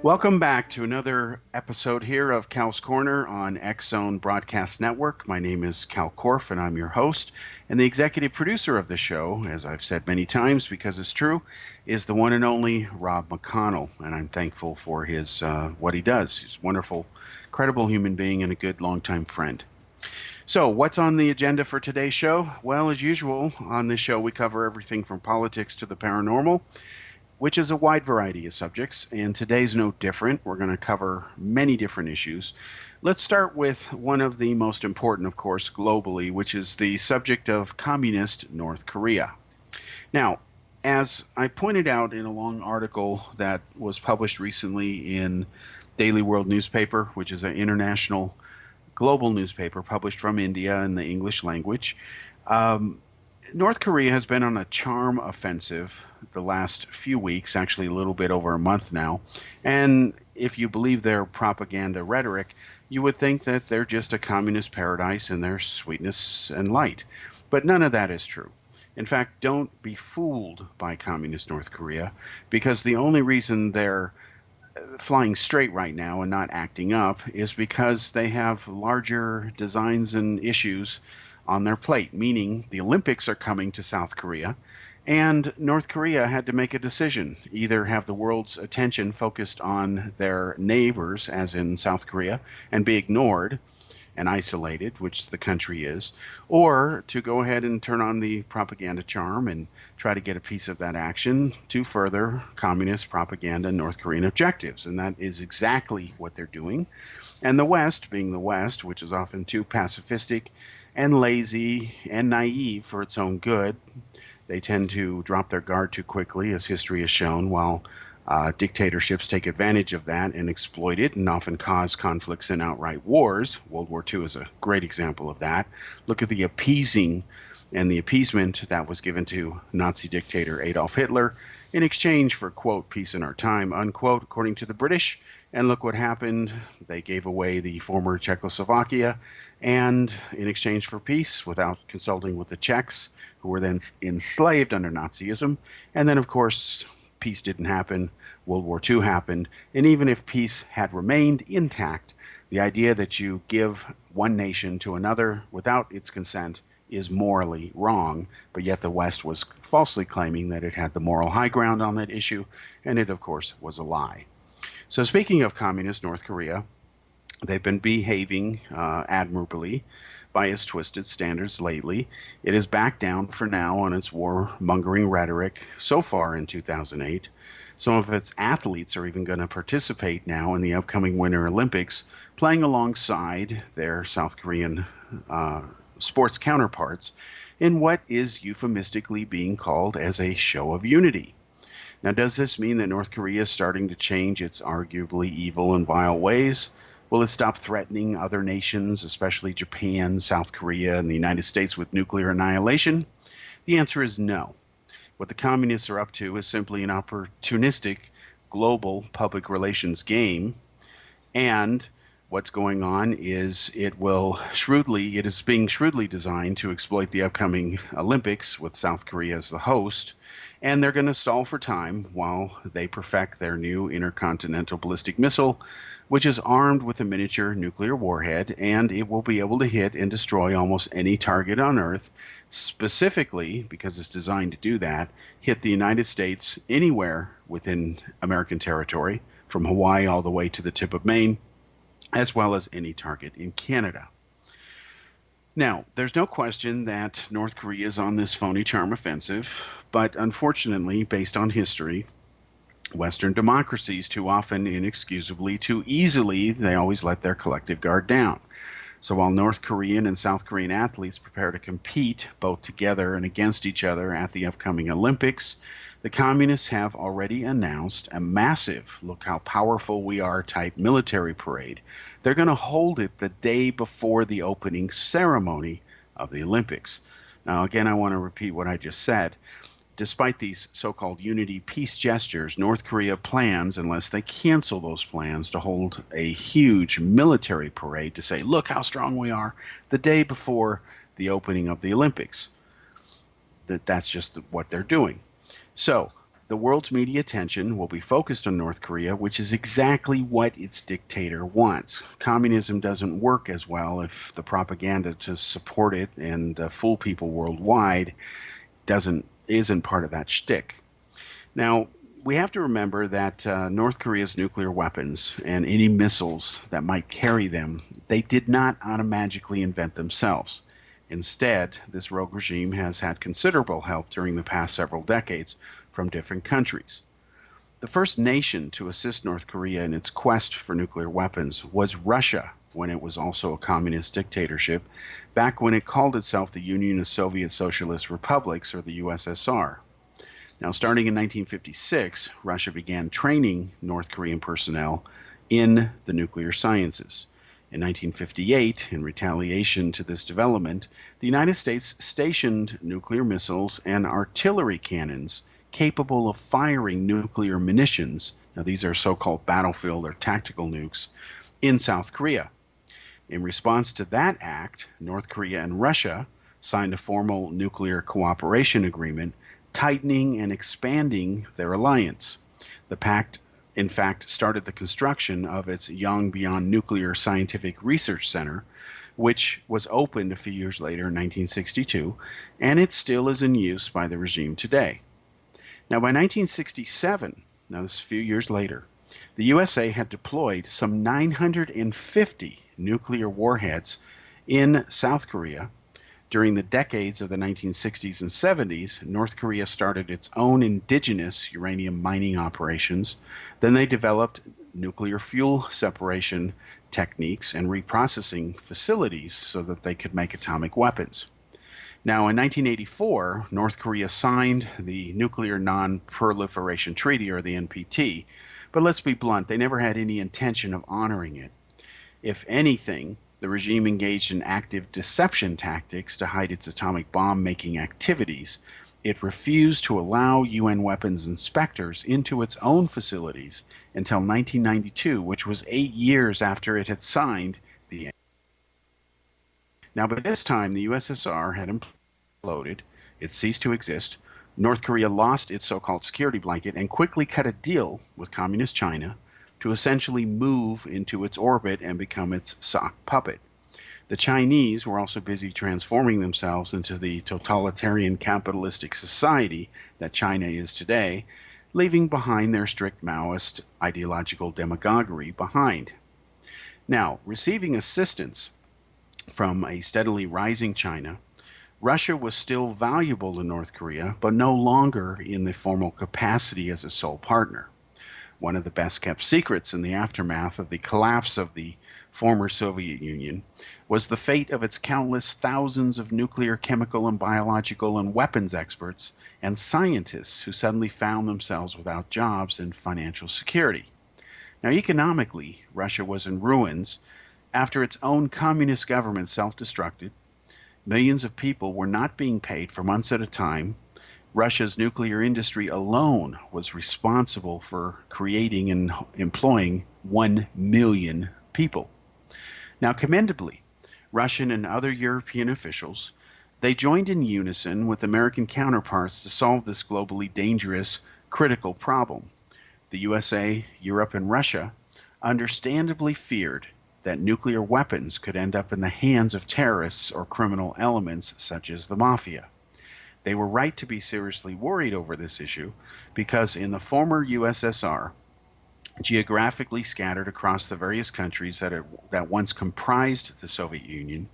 Welcome back to another episode here of Cal's Corner on X Zone Broadcast Network. My name is Kal Korff, and I'm your host. And the executive producer of the show, as I've said many times because it's true, is the one and only Rob McConnell. And I'm thankful for his what he does. He's a wonderful, credible human being and a good longtime friend. So, what's on the agenda for today's show? Well, as usual, on this show we cover everything from politics to the paranormal, which is a wide variety of subjects, and today's no different. We're going to cover many different issues. Let's start with one of the most important, of course, globally, which is the subject of communist North Korea. Now, as I pointed out in a long article that was published recently in Daily World newspaper, which is an international global newspaper published from India in the English language, North Korea has been on a charm offensive the last few weeks, actually a little bit over a month now. And if you believe their propaganda rhetoric, you would think that they're just a communist paradise in their sweetness and light. But none of that is true. In fact, don't be fooled by communist North Korea, because the only reason they're flying straight right now and not acting up is because they have larger designs and issues on their plate, meaning the Olympics are coming to South Korea, and North Korea had to make a decision, either have the world's attention focused on their neighbors, as in South Korea, and be ignored and isolated, which the country is, or to go ahead and turn on the propaganda charm and try to get a piece of that action to further communist propaganda and North Korean objectives. And that is exactly what they're doing. And the West, being the West, which is often too pacifistic and lazy and naive for its own good, they tend to drop their guard too quickly, as history has shown, while dictatorships take advantage of that and exploit it and often cause conflicts and outright wars. World War II is a great example of that. Look at the appeasing and the appeasement that was given to Nazi dictator Adolf Hitler in exchange for, quote, peace in our time, unquote, according to the British. And look what happened. They gave away the former Czechoslovakia, and in exchange for peace, without consulting with the Czechs, who were then enslaved under Nazism. And then, of course, peace didn't happen. World War II happened. And even if peace had remained intact, the idea that you give one nation to another without its consent is morally wrong, but yet the West was falsely claiming that it had the moral high ground on that issue, and it, of course, was a lie. So speaking of communist North Korea, they've been behaving admirably by its twisted standards lately. It has backed down for now on its warmongering rhetoric so far in 2008. Some of its athletes are even going to participate now in the upcoming Winter Olympics, playing alongside their South Korean sports counterparts in what is euphemistically being called as a show of unity. Now, does this mean that North Korea is starting to change its arguably evil and vile ways? Will it stop threatening other nations, especially Japan, South Korea, and the United States with nuclear annihilation? The answer is no. What the communists are up to is simply an opportunistic global public relations game, and what's going on is it is being shrewdly designed to exploit the upcoming Olympics with South Korea as the host, and they're going to stall for time while they perfect their new intercontinental ballistic missile, which is armed with a miniature nuclear warhead, and it will be able to hit and destroy almost any target on Earth, specifically, because it's designed to do that, hit the United States anywhere within American territory, from Hawaii all the way to the tip of Maine, as well as any target in Canada. Now, there's no question that North Korea is on this phony charm offensive, but unfortunately, based on history, Western democracies too often, inexcusably, too easily, they always let their collective guard down. So while North Korean and South Korean athletes prepare to compete both together and against each other at the upcoming Olympics, the communists have already announced a massive, look how powerful we are type military parade. They're going to hold it the day before the opening ceremony of the Olympics. Now, again, I want to repeat what I just said. Despite these so-called unity peace gestures, North Korea plans, unless they cancel those plans, to hold a huge military parade to say, look how strong we are, the day before the opening of the Olympics. That's just what they're doing. So The world's media attention will be focused on North Korea, which is exactly what its dictator wants. Communism doesn't work as well if the propaganda to support it and fool people worldwide isn't part of that shtick. Now, we have to remember that North Korea's nuclear weapons and any missiles that might carry them, they did not automatically invent themselves. Instead, this rogue regime has had considerable help during the past several decades from different countries. The first nation to assist North Korea in its quest for nuclear weapons was Russia, when it was also a communist dictatorship, back when it called itself the Union of Soviet Socialist Republics, or the USSR. Now, starting in 1956, Russia began training North Korean personnel in the nuclear sciences. In 1958, in retaliation to this development, the United States stationed nuclear missiles and artillery cannons capable of firing nuclear munitions. Now, these are so-called battlefield or tactical nukes in South Korea. In response to that act, North Korea and Russia signed a formal nuclear cooperation agreement, tightening and expanding their alliance. The pact, in fact, started the construction of its Yongbyon Nuclear Scientific Research Center, which was opened a few years later in 1962, and it still is in use by the regime today. Now, by 1967, now this is a few years later, the USA had deployed some 950 nuclear warheads in South Korea. During the decades of the 1960s and 70s, North Korea started its own indigenous uranium mining operations. Then they developed nuclear fuel separation techniques and reprocessing facilities so that they could make atomic weapons. Now, in 1984, North Korea signed the Nuclear Non-Proliferation Treaty, or the NPT, but let's be blunt, they never had any intention of honoring it. If anything, the regime engaged in active deception tactics to hide its atomic bomb-making activities. It refused to allow UN weapons inspectors into its own facilities until 1992, which was 8 years after it had signed the. Now, by this time, the USSR had imploded. It ceased to exist. North Korea lost its so-called security blanket and quickly cut a deal with Communist China to essentially move into its orbit and become its sock puppet. The Chinese were also busy transforming themselves into the totalitarian capitalistic society that China is today, leaving behind their strict Maoist ideological demagoguery behind. Now, receiving assistance from a steadily rising China, Russia was still valuable to North Korea, but no longer in the formal capacity as a sole partner. One of the best kept secrets in the aftermath of the collapse of the former Soviet Union was the fate of its countless thousands of nuclear, chemical, and biological and weapons experts and scientists who suddenly found themselves without jobs and financial security. Now, economically, Russia was in ruins after its own communist government self-destructed. Millions of people were not being paid for months at a time. Russia's nuclear industry alone was responsible for creating and employing 1 million people. Now, commendably, Russian and other European officials, they joined in unison with American counterparts to solve this globally dangerous, critical problem. The USA, Europe, and Russia understandably feared that nuclear weapons could end up in the hands of terrorists or criminal elements such as the mafia. They were right to be seriously worried over this issue because in the former USSR, geographically scattered across the various countries that once comprised the Soviet Union,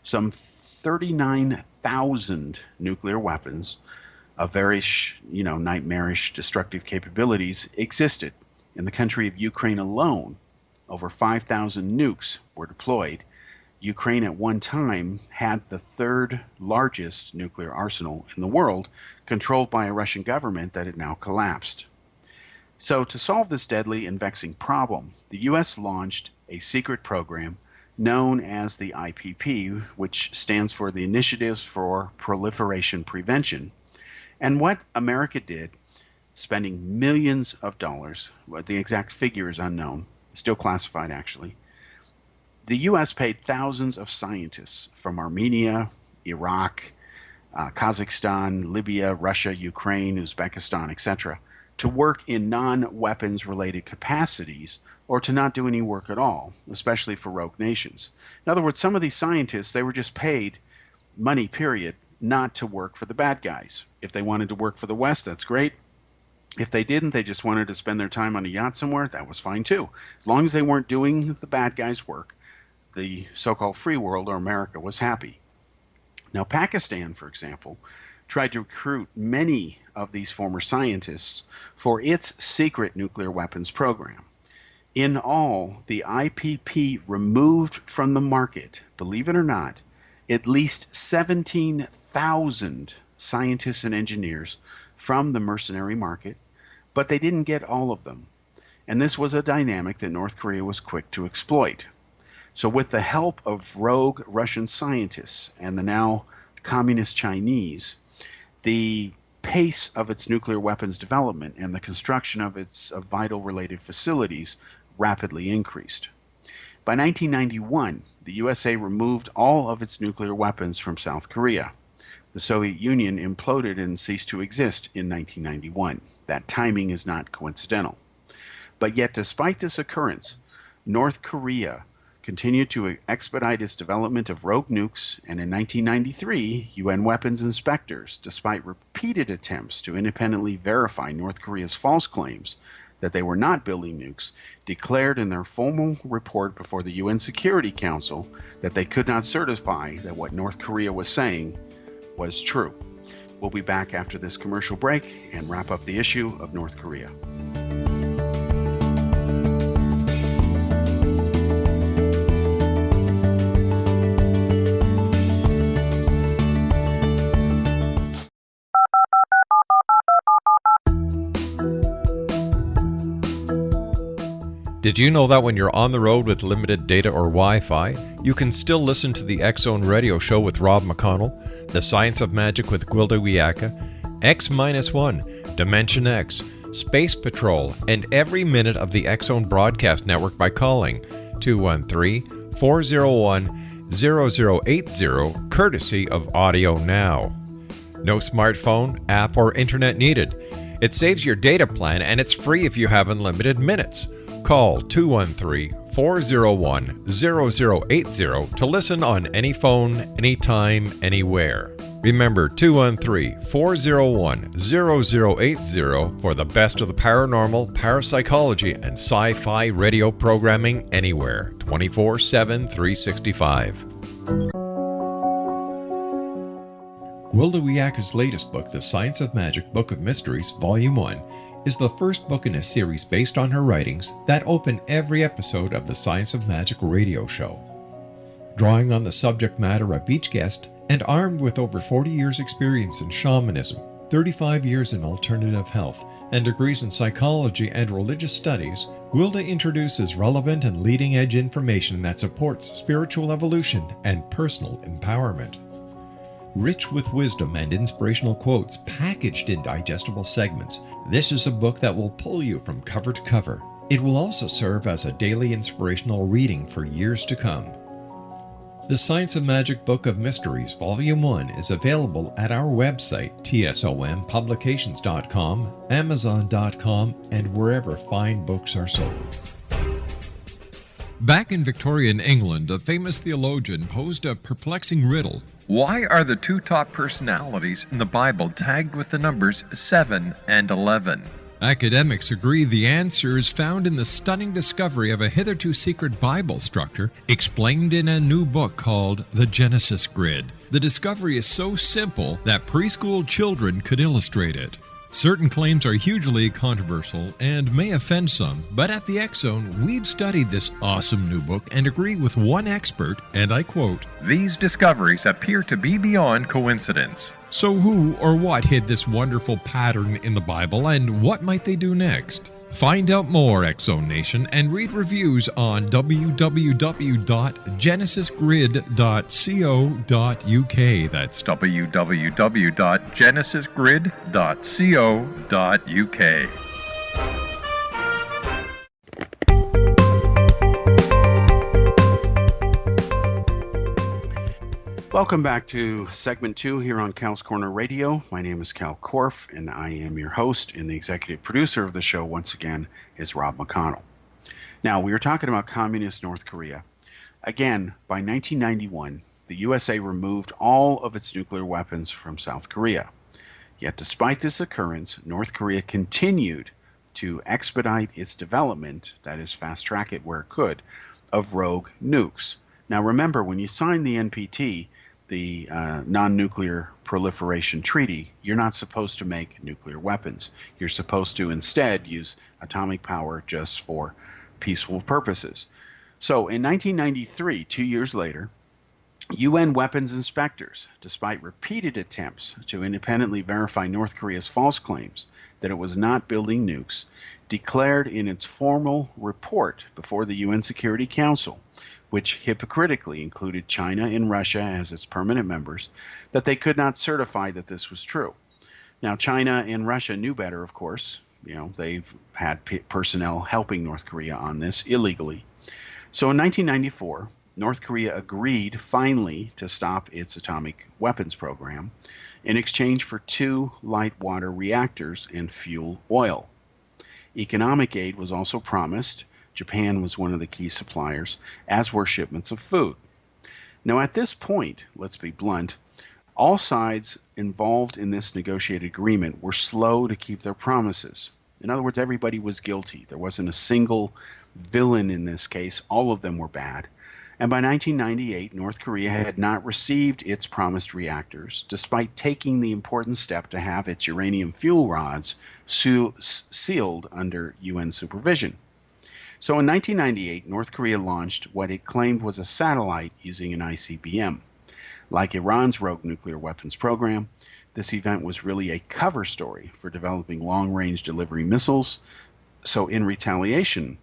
some 39,000 nuclear weapons of various, nightmarish destructive capabilities existed. In the country of Ukraine alone, over 5,000 nukes were deployed. Ukraine at one time had the third largest nuclear arsenal in the world, controlled by a Russian government that had now collapsed. So to solve this deadly and vexing problem, the U.S. launched a secret program known as the IPP, which stands for the Initiatives for Proliferation Prevention. And what America did, spending millions of dollars, the exact figure is unknown, still classified actually, the U.S. paid thousands of scientists from Armenia, Iraq, Kazakhstan, Libya, Russia, Ukraine, Uzbekistan, etc., to work in non-weapons related capacities or to not do any work at all, especially for rogue nations. In other words, some of these scientists, they were just paid money, period, not to work for the bad guys. If they wanted to work for the West, that's great. If they didn't, they just wanted to spend their time on a yacht somewhere, that was fine too. As long as they weren't doing the bad guys' work, the so-called free world or America was happy. Now, Pakistan, for example, tried to recruit many of these former scientists for its secret nuclear weapons program. In all, the IPP removed from the market, believe it or not, at least 17,000 scientists and engineers from the mercenary market, but they didn't get all of them. And this was a dynamic that North Korea was quick to exploit. So with the help of rogue Russian scientists and the now communist Chinese, the pace of its nuclear weapons development and the construction of its vital related facilities rapidly increased. By 1991, the USA removed all of its nuclear weapons from South Korea. The Soviet Union imploded and ceased to exist in 1991. That timing is not coincidental. But yet, despite this occurrence, North Korea continued to expedite its development of rogue nukes, and in 1993, UN weapons inspectors, despite repeated attempts to independently verify North Korea's false claims that they were not building nukes, declared in their formal report before the UN Security Council that they could not certify that what North Korea was saying was true. We'll be back after this commercial break and wrap up the issue of North Korea. Did you know that when you're on the road with limited data or Wi-Fi, you can still listen to the X-Zone Radio Show with Rob McConnell, The Science of Magic with Gwilda Wiyaka, X-1, Dimension X, Space Patrol, and every minute of the X-Zone Broadcast Network by calling 213-401-0080, courtesy of Audio Now. No smartphone, app, or internet needed. It saves your data plan and it's free if you have unlimited minutes. Call 213-401-0080 to listen on any phone, anytime, anywhere. Remember 213-401-0080 for the best of the paranormal, parapsychology, and sci-fi radio programming anywhere, 24/7, 365. Gwilda Wiyaka's latest book, The Science of Magic, Book of Mysteries, Volume 1, is the first book in a series based on her writings that open every episode of the Science of Magic radio show. Drawing on the subject matter of each guest, and armed with over 40 years' experience in shamanism, 35 years in alternative health, and degrees in psychology and religious studies, Gwilda introduces relevant and leading-edge information that supports spiritual evolution and personal empowerment. Rich with wisdom and inspirational quotes packaged in digestible segments, this is a book that will pull you from cover to cover. It will also serve as a daily inspirational reading for years to come. The Science of Magic Book of Mysteries, Volume 1 is available at our website, tsompublications.com, amazon.com, and wherever fine books are sold. Back in Victorian England, a famous theologian posed a perplexing riddle. Why are the two top personalities in the Bible tagged with the numbers 7 and 11? Academics agree the answer is found in the stunning discovery of a hitherto secret Bible structure explained in a new book called The Genesis Grid. The discovery is so simple that preschool children could illustrate it. Certain claims are hugely controversial and may offend some, but at the X-Zone, we've studied this awesome new book and agree with one expert, and I quote, "These discoveries appear to be beyond coincidence." So who or what hid this wonderful pattern in the Bible, and what might they do next? Find out more, X-Zone Nation, and read reviews on www.genesisgrid.co.uk. That's www.genesisgrid.co.uk. Welcome back to segment 2 here on Cal's Corner Radio. My name is Kal Korff, and I am your host, and the executive producer of the show, once again, is Rob McConnell. Now, we were talking about communist North Korea. Again, by 1991, the USA removed all of its nuclear weapons from South Korea. Yet, despite this occurrence, North Korea continued to expedite its development, that is, fast track it where it could, of rogue nukes. Now, remember, when you sign the NPT, the Non-Nuclear Proliferation Treaty, you're not supposed to make nuclear weapons. You're supposed to instead use atomic power just for peaceful purposes. So in 1993, 2 years later, UN weapons inspectors, despite repeated attempts to independently verify North Korea's false claims that it was not building nukes, declared in its formal report before the UN Security Council, which hypocritically included China and Russia as its permanent members, that they could not certify that this was true. Now, China and Russia knew better, of course. They've had personnel helping North Korea on this illegally. So in 1994, North Korea agreed finally to stop its atomic weapons program in exchange for 2 light water reactors and fuel oil. Economic aid was also promised. Japan was one of the key suppliers, as were shipments of food. Now, at this point, let's be blunt, all sides involved in this negotiated agreement were slow to keep their promises. In other words, everybody was guilty. There wasn't a single villain in this case. All of them were bad. And by 1998, North Korea had not received its promised reactors, despite taking the important step to have its uranium fuel rods sealed under UN supervision. So in 1998, North Korea launched what it claimed was a satellite using an ICBM. Like Iran's rogue nuclear weapons program, this event was really a cover story for developing long-range delivery missiles. So in retaliation,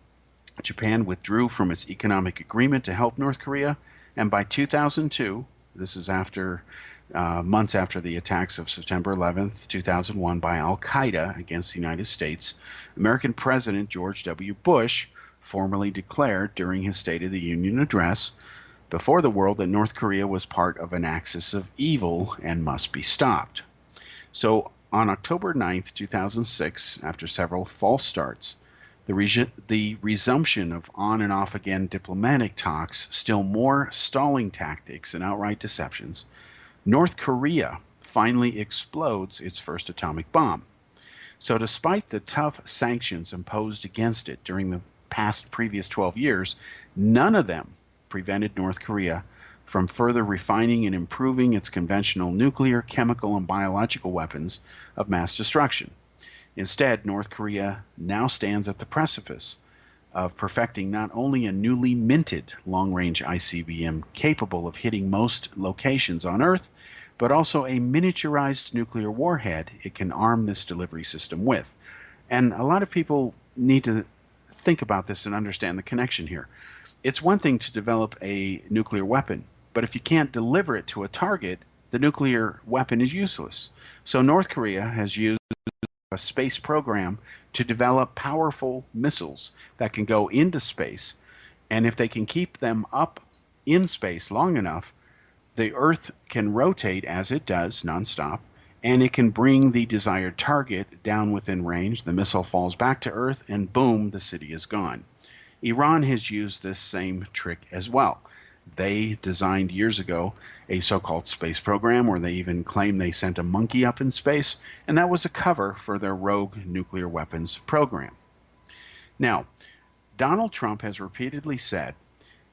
Japan withdrew from its economic agreement to help North Korea, and by 2002, this is after months after the attacks of September 11th, 2001 by Al-Qaeda against the United States, American President George W. Bush formally declared during his State of the Union address before the world that North Korea was part of an axis of evil and must be stopped. So on October 9th, 2006, after several false starts, the resumption of on and off again diplomatic talks, still more stalling tactics and outright deceptions, North Korea finally explodes its first atomic bomb. So despite the tough sanctions imposed against it during the previous 12 years, none of them prevented North Korea from further refining and improving its conventional nuclear, chemical, and biological weapons of mass destruction. Instead, North Korea now stands at the precipice of perfecting not only a newly minted long-range ICBM capable of hitting most locations on Earth, but also a miniaturized nuclear warhead it can arm this delivery system with. And a lot of people need to think about this and understand the connection here. It's one thing to develop a nuclear weapon, but if you can't deliver it to a target, the nuclear weapon is useless. So North Korea has used a space program to develop powerful missiles that can go into space, and if they can keep them up in space long enough, the Earth can rotate as it does nonstop, and it can bring the desired target down within range. The missile falls back to Earth, and boom, the city is gone. Iran has used this same trick as well. They designed years ago a so-called space program where they even claim they sent a monkey up in space, and that was a cover for their rogue nuclear weapons program. Now, Donald Trump has repeatedly said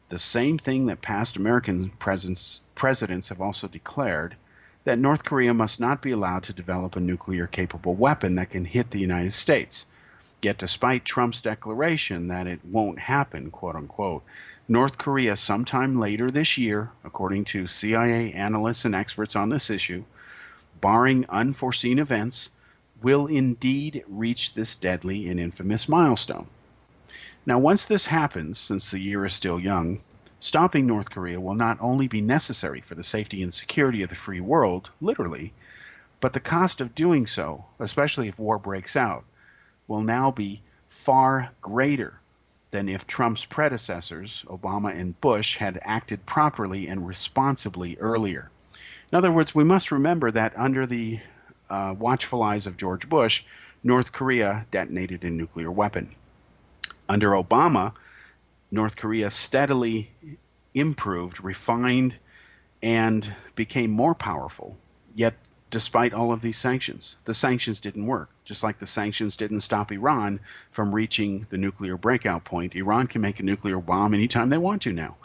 the same thing that past American presidents have also declared, that North Korea must not be allowed to develop a nuclear-capable weapon that can hit the United States. Yet despite Trump's declaration that it won't happen, quote unquote, North Korea sometime later this year, according to CIA analysts and experts on this issue, barring unforeseen events, will indeed reach this deadly and infamous milestone. Now, once this happens, since the year is still young, stopping North Korea will not only be necessary for the safety and security of the free world, literally, but the cost of doing so, especially if war breaks out, will now be far greater than if Trump's predecessors, Obama and Bush, had acted properly and responsibly earlier. In other words, we must remember that under the watchful eyes of George Bush, North Korea detonated a nuclear weapon. Under Obama, North Korea steadily improved, refined, and became more powerful. Yet, despite all of these sanctions, the sanctions didn't work. Just like the sanctions didn't stop Iran from reaching the nuclear breakout point, Iran can make a nuclear bomb anytime they want to now.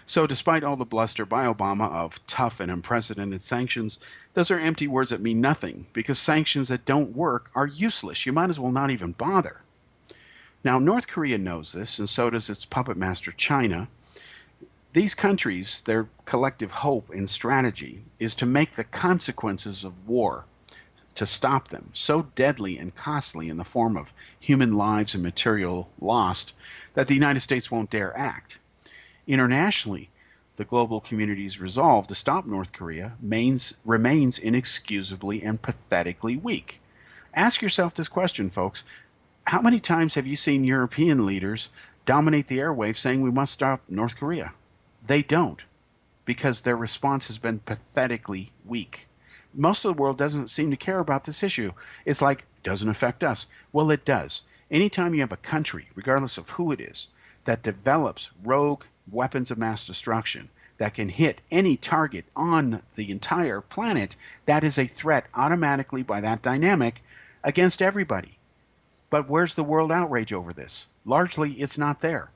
So, despite all the bluster by Obama of tough and unprecedented sanctions, those are empty words that mean nothing because sanctions that don't work are useless. You might as well not even bother. Now, North Korea knows this, and so does its puppet master, China. These countries, their collective hope and strategy is to make the consequences of war, to stop them, so deadly and costly in the form of human lives and material lost that the United States won't dare act. Internationally, the global community's resolve to stop North Korea remains inexcusably and pathetically weak. Ask yourself this question, folks. How many times have you seen European leaders dominate the airwaves saying we must stop North Korea? They don't, because their response has been pathetically weak. Most of the world doesn't seem to care about this issue. It's like, doesn't affect us. Well, it does. Anytime you have a country, regardless of who it is, that develops rogue weapons of mass destruction that can hit any target on the entire planet, that is a threat automatically by that dynamic against everybody. But where's the world outrage over this? Largely, it's not there.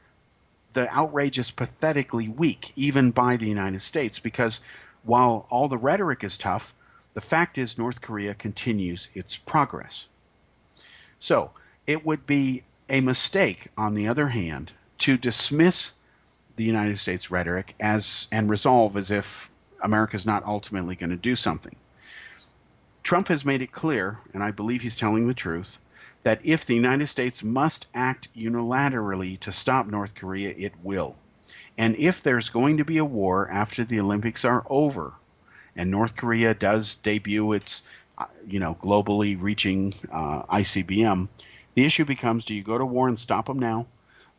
The outrage is pathetically weak, even by the United States, because while all the rhetoric is tough, the fact is North Korea continues its progress. So it would be a mistake, on the other hand, to dismiss the United States rhetoric and resolve as if America's not ultimately going to do something. Trump has made it clear, and I believe he's telling the truth, that if the United States must act unilaterally to stop North Korea, it will. And if there's going to be a war after the Olympics are over, and North Korea does debut its, globally reaching ICBM, the issue becomes, do you go to war and stop them now?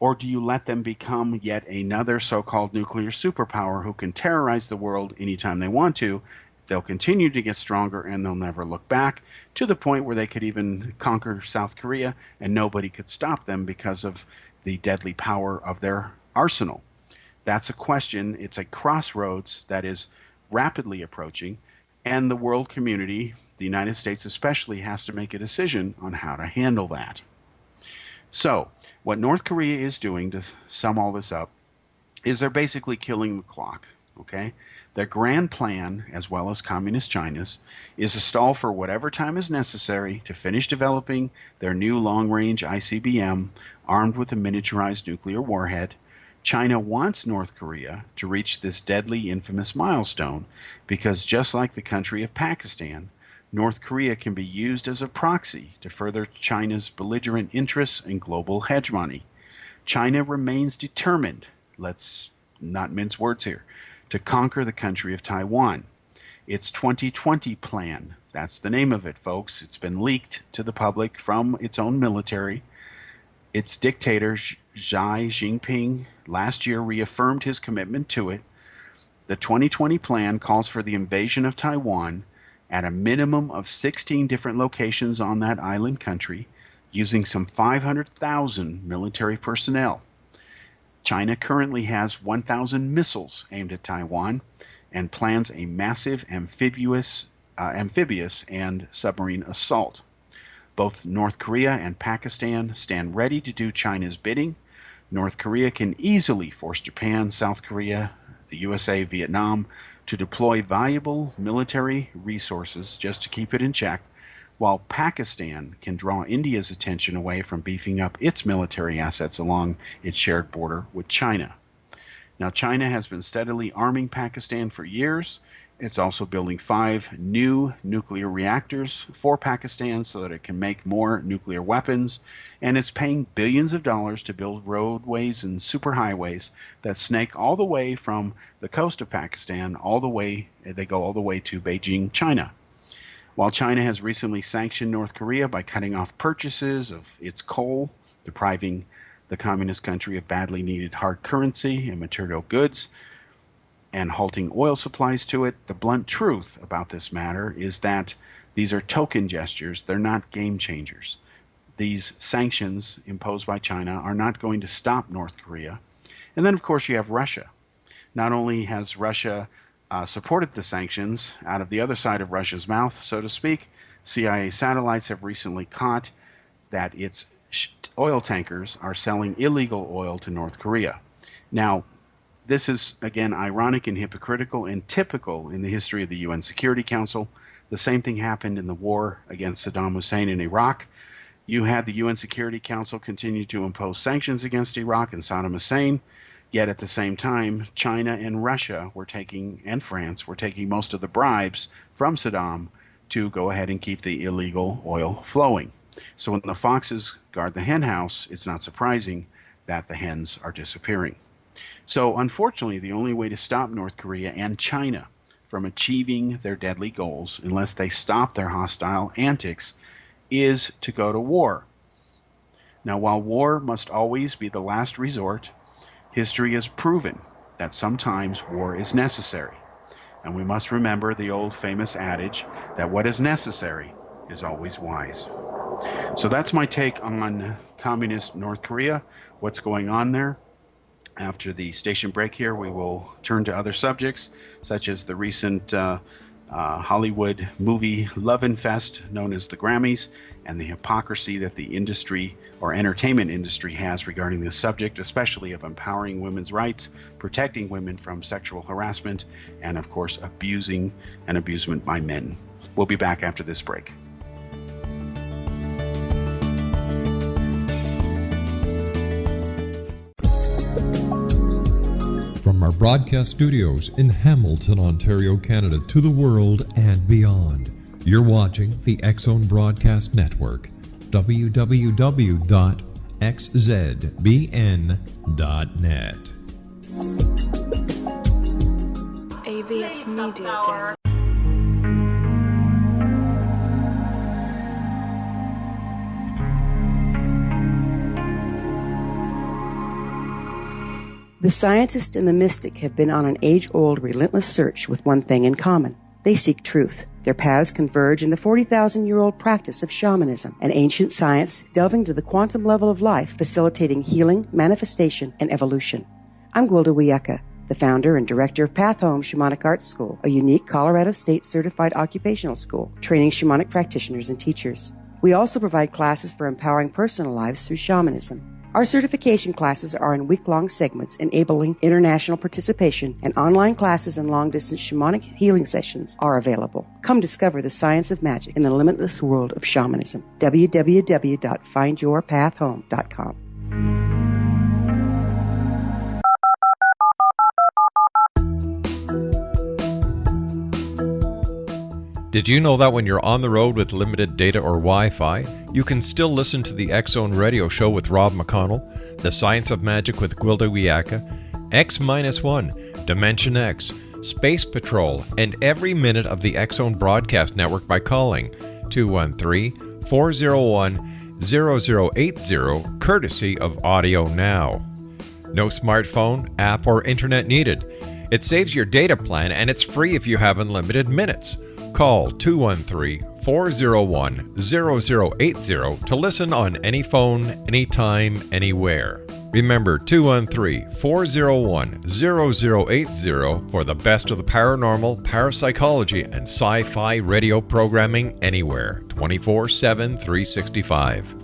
Or do you let them become yet another so-called nuclear superpower who can terrorize the world anytime they want to? They'll continue to get stronger and they'll never look back, to the point where they could even conquer South Korea and nobody could stop them because of the deadly power of their arsenal. That's a question. It's a crossroads that is rapidly approaching, and the world community, the United States especially, has to make a decision on how to handle that. So what North Korea is doing, to sum all this up, is they're basically killing the clock. Okay? Their grand plan, as well as Communist China's, is to stall for whatever time is necessary to finish developing their new long-range ICBM armed with a miniaturized nuclear warhead. China wants North Korea to reach this deadly, infamous milestone because, just like the country of Pakistan, North Korea can be used as a proxy to further China's belligerent interests and global hegemony. China remains determined, let's not mince words here, to conquer the country of Taiwan. Its 2020 plan, that's the name of it, folks. It's been leaked to the public from its own military. Its dictator, Xi Jinping, last year reaffirmed his commitment to it. The 2020 plan calls for the invasion of Taiwan at a minimum of 16 different locations on that island country, using some 500,000 military personnel. China currently has 1,000 missiles aimed at Taiwan and plans a massive amphibious and submarine assault. Both North Korea and Pakistan stand ready to do China's bidding. North Korea can easily force Japan, South Korea, the USA, Vietnam to deploy valuable military resources just to keep it in check, while Pakistan can draw India's attention away from beefing up its military assets along its shared border with China. Now, China has been steadily arming Pakistan for years. It's also building 5 new nuclear reactors for Pakistan so that it can make more nuclear weapons, and it's paying billions of dollars to build roadways and superhighways that snake all the way from the coast of Pakistan they go all the way to Beijing, China. While China has recently sanctioned North Korea by cutting off purchases of its coal, depriving the communist country of badly needed hard currency and material goods and halting oil supplies to it. The blunt truth about this matter is that these are token gestures. They're not game changers. These sanctions imposed by China are not going to stop North Korea. And then, of course, you have Russia. Not only has Russia supported the sanctions out of the other side of Russia's mouth, so to speak, CIA satellites have recently caught that its oil tankers are selling illegal oil to North Korea. Now, this is, again, ironic and hypocritical and typical in the history of the UN Security Council. The same thing happened in the war against Saddam Hussein in Iraq. You had the UN Security Council continue to impose sanctions against Iraq and Saddam Hussein, yet at the same time, China and Russia and France were taking most of the bribes from Saddam to go ahead and keep the illegal oil flowing. So when the foxes guard the hen house, it's not surprising that the hens are disappearing. So unfortunately, the only way to stop North Korea and China from achieving their deadly goals, unless they stop their hostile antics, is to go to war. Now, while war must always be the last resort, history has proven that sometimes war is necessary. And we must remember the old famous adage that what is necessary is always wise. So that's my take on communist North Korea, what's going on there. After the station break here, we will turn to other subjects, such as the recent Hollywood movie Love and Fest, known as the Grammys, and the hypocrisy that the industry or entertainment industry has regarding this subject, especially of empowering women's rights, protecting women from sexual harassment, and of course abusing and abusement by men. We'll be back after this break. From our broadcast studios in Hamilton, Ontario, Canada, to the world and beyond, you're watching the X-Zone Broadcast Network, www.xzbn.net. AVS Media Den. The scientist and the mystic have been on an age-old, relentless search with one thing in common. They seek truth. Their paths converge in the 40,000-year-old practice of shamanism, an ancient science delving to the quantum level of life, facilitating healing, manifestation, and evolution. I'm Gwilda Wiyaka, the founder and director of Path Home Shamanic Arts School, a unique Colorado State certified occupational school, training shamanic practitioners and teachers. We also provide classes for empowering personal lives through shamanism. Our certification classes are in week-long segments enabling international participation, and online classes and long-distance shamanic healing sessions are available. Come discover the science of magic in the limitless world of shamanism. www.findyourpathhome.com. Did you know that when you're on the road with limited data or Wi-Fi, you can still listen to the X-Zone Radio Show with Rob McConnell, The Science of Magic with Gwilda Wiyaka, X-1, Dimension X, Space Patrol, and every minute of the X-Zone Broadcast Network by calling 213-401-0080, courtesy of Audio Now. No smartphone, app, or internet needed. It saves your data plan, and it's free if you have unlimited minutes. Call 213-401-0080 to listen on any phone, anytime, anywhere. Remember 213-401-0080 for the best of the paranormal, parapsychology, and sci-fi radio programming anywhere, 24/7, 365.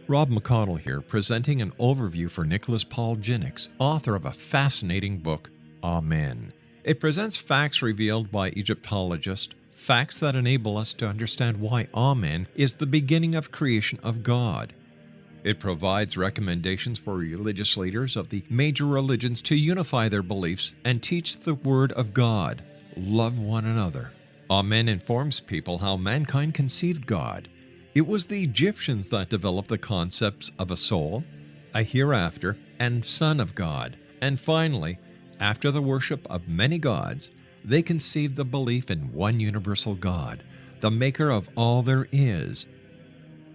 Rob McConnell here, presenting an overview for Nicholas Paul Jennings, author of a fascinating book, Amen. It presents facts revealed by Egyptologists, facts that enable us to understand why Amen is the beginning of creation of God. It provides recommendations for religious leaders of the major religions to unify their beliefs and teach the Word of God. Love one another. Amen informs people how mankind conceived God. It was the Egyptians that developed the concepts of a soul, a hereafter, and Son of God. And finally, after the worship of many gods, They conceived the belief in one universal God, the maker of all there is.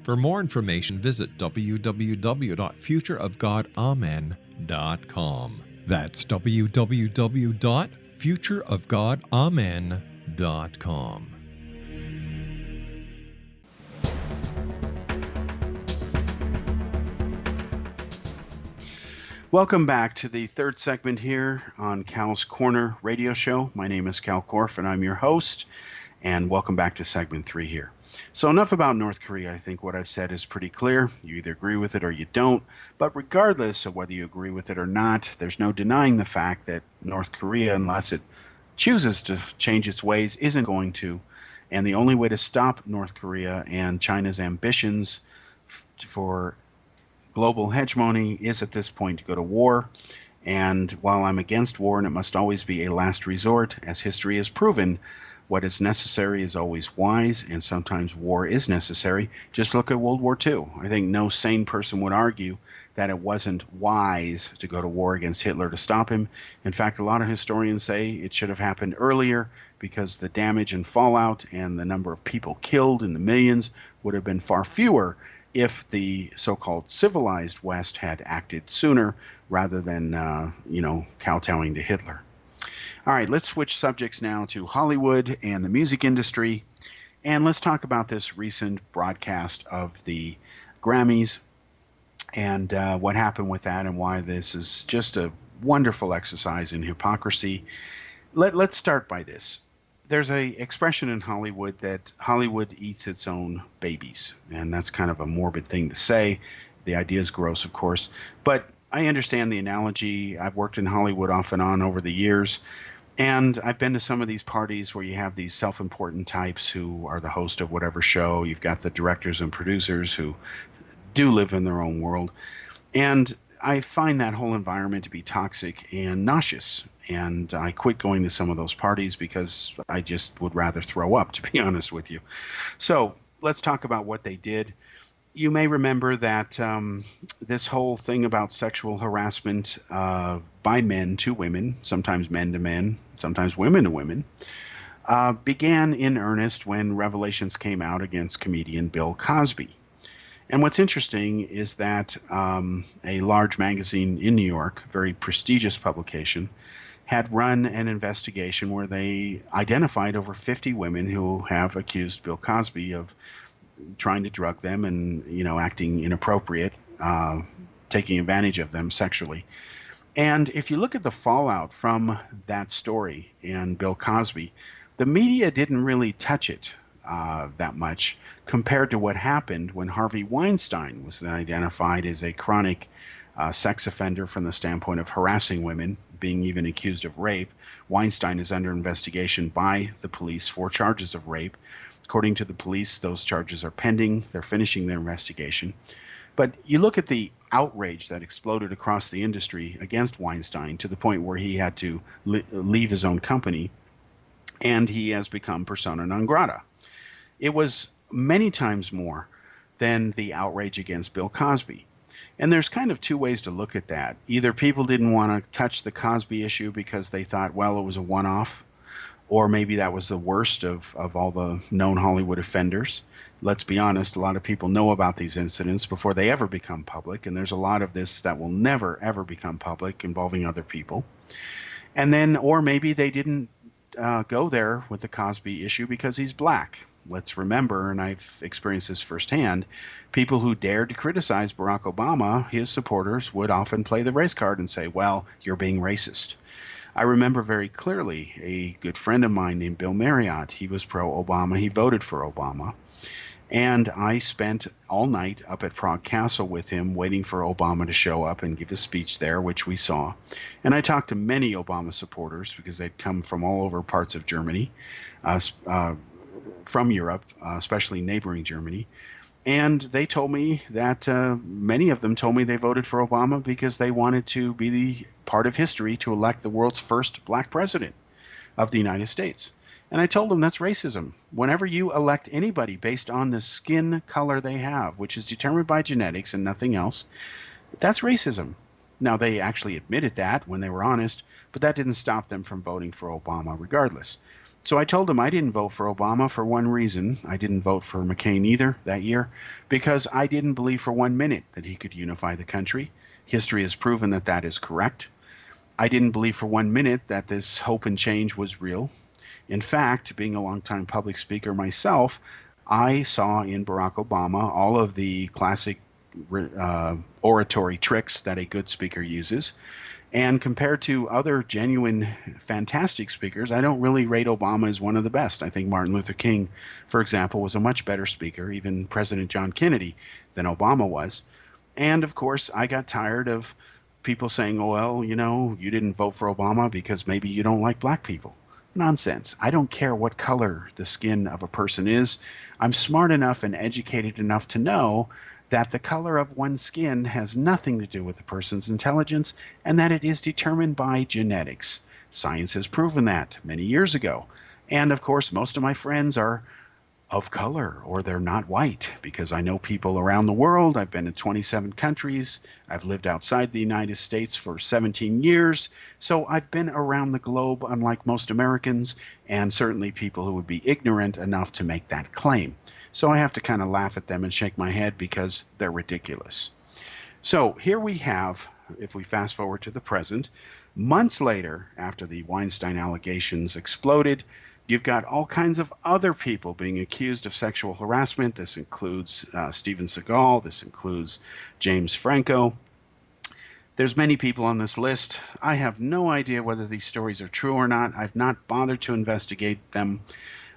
For more information, visit www.futureofgodamen.com. That's www.futureofgodamen.com. Welcome back to the third segment here on Cal's Corner radio show. My name is Kal Korff, and I'm your host, and welcome back to segment 3 here. So enough about North Korea. I think what I've said is pretty clear. You either agree with it or you don't. But regardless of whether you agree with it or not, there's no denying the fact that North Korea, unless it chooses to change its ways, isn't going to. And the only way to stop North Korea and China's ambitions for global hegemony is at this point to go to war. And while I'm against war, and it must always be a last resort, as history has proven, what is necessary is always wise, and sometimes war is necessary. Just look at World War II. I think no sane person would argue that it wasn't wise to go to war against Hitler to stop him. In fact, a lot of historians say it should have happened earlier because the damage and fallout and the number of people killed in the millions would have been far fewer if the so-called civilized West had acted sooner rather than, kowtowing to Hitler. All right, let's switch subjects now to Hollywood and the music industry. And let's talk about this recent broadcast of the Grammys and what happened with that and why this is just a wonderful exercise in hypocrisy. Let's start by this. There's a expression in Hollywood that Hollywood eats its own babies, and that's kind of a morbid thing to say. The idea is gross, of course, but I understand the analogy. I've worked in Hollywood off and on over the years, and I've been to some of these parties where you have these self-important types who are the host of whatever show. You've got the directors and producers who do live in their own world, and I find that whole environment to be toxic and nauseous. And I quit going to some of those parties because I just would rather throw up, to be honest with you. So let's talk about what they did. You may remember that this whole thing about sexual harassment by men to women, sometimes men to men, sometimes women to women, began in earnest when revelations came out against comedian Bill Cosby. And what's interesting is that a large magazine in New York, very prestigious publication, had run an investigation where they identified over 50 women who have accused Bill Cosby of trying to drug them and, acting inappropriate, taking advantage of them sexually. And if you look at the fallout from that story and Bill Cosby, the media didn't really touch it that much compared to what happened when Harvey Weinstein was then identified as a chronic sex offender from the standpoint of harassing women, being even accused of rape. Weinstein is under investigation by the police for charges of rape. According to the police, those charges are pending. They're finishing their investigation. But you look at the outrage that exploded across the industry against Weinstein to the point where he had to leave his own company, and he has become persona non grata. It was many times more than the outrage against Bill Cosby. And there's kind of two ways to look at that. Either people didn't want to touch the Cosby issue because they thought, well, it was a one-off, or maybe that was the worst of all the known Hollywood offenders. Let's be honest, a lot of people know about these incidents before they ever become public, and there's a lot of this that will never, ever become public involving other people. And then, or maybe they didn't go there with the Cosby issue because he's black. Let's remember, and I've experienced this firsthand, people who dared to criticize Barack Obama, his supporters would often play the race card and say, well, you're being racist. I remember very clearly a good friend of mine named Bill Marriott. He was pro-Obama. He voted for Obama. And I spent all night up at Prague Castle with him waiting for Obama to show up and give a speech there, which we saw. And I talked to many Obama supporters because they'd come from all over parts of Germany, from Europe, especially neighboring Germany. And they told me that many of them told me they voted for Obama because they wanted to be the part of history to elect the world's first black president of the United States. And I told them that's racism. Whenever you elect anybody based on the skin color they have, which is determined by genetics and nothing else, that's racism. Now, they actually admitted that when they were honest, but that didn't stop them from voting for Obama regardless. So I told them I didn't vote for Obama for one reason. I didn't vote for McCain either that year because I didn't believe for 1 minute that he could unify the country. History has proven that that is correct. I didn't believe for 1 minute that this hope and change was real. In fact, being a longtime public speaker myself, I saw in Barack Obama all of the classic oratory tricks that a good speaker uses. And compared to other genuine, fantastic speakers, I don't really rate Obama as one of the best. I think Martin Luther King, for example, was a much better speaker, even President John Kennedy, than Obama was. And of course, I got tired of people saying, oh, well, you didn't vote for Obama because maybe you don't like black people. Nonsense. I don't care what color the skin of a person is. I'm smart enough and educated enough to know that the color of one's skin has nothing to do with the person's intelligence and that it is determined by genetics. Science has proven that many years ago. And of course, most of my friends are of color or they're not white because I know people around the world. I've been in 27 countries. I've lived outside the United States for 17 years. So I've been around the globe, unlike most Americans, and certainly people who would be ignorant enough to make that claim. So I have to kind of laugh at them and shake my head because they're ridiculous. So here we have, if we fast forward to the present, months later, after the Weinstein allegations exploded, you've got all kinds of other people being accused of sexual harassment. This includes Steven Seagal. This includes James Franco. There's many people on this list. I have no idea whether these stories are true or not. I've not bothered to investigate them.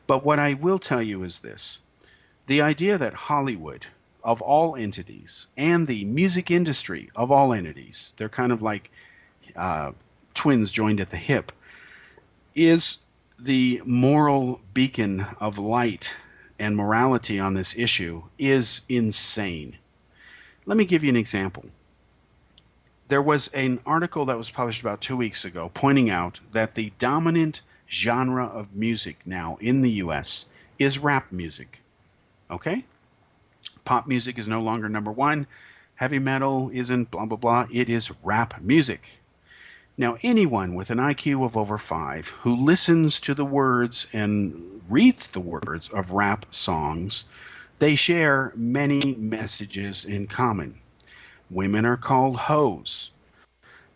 But what I will tell you is this. The idea that Hollywood, of all entities, and the music industry of all entities, they're kind of like twins joined at the hip, is the moral beacon of light and morality on this issue is insane. Let me give you an example. There was an article that was published about 2 weeks ago pointing out that the dominant genre of music now in the US is rap music. Okay? Pop music is no longer number one. Heavy metal isn't blah, blah, blah. It is rap music. Now, anyone with an IQ of over 5 who listens to the words and reads the words of rap songs, they share many messages in common. Women are called hoes.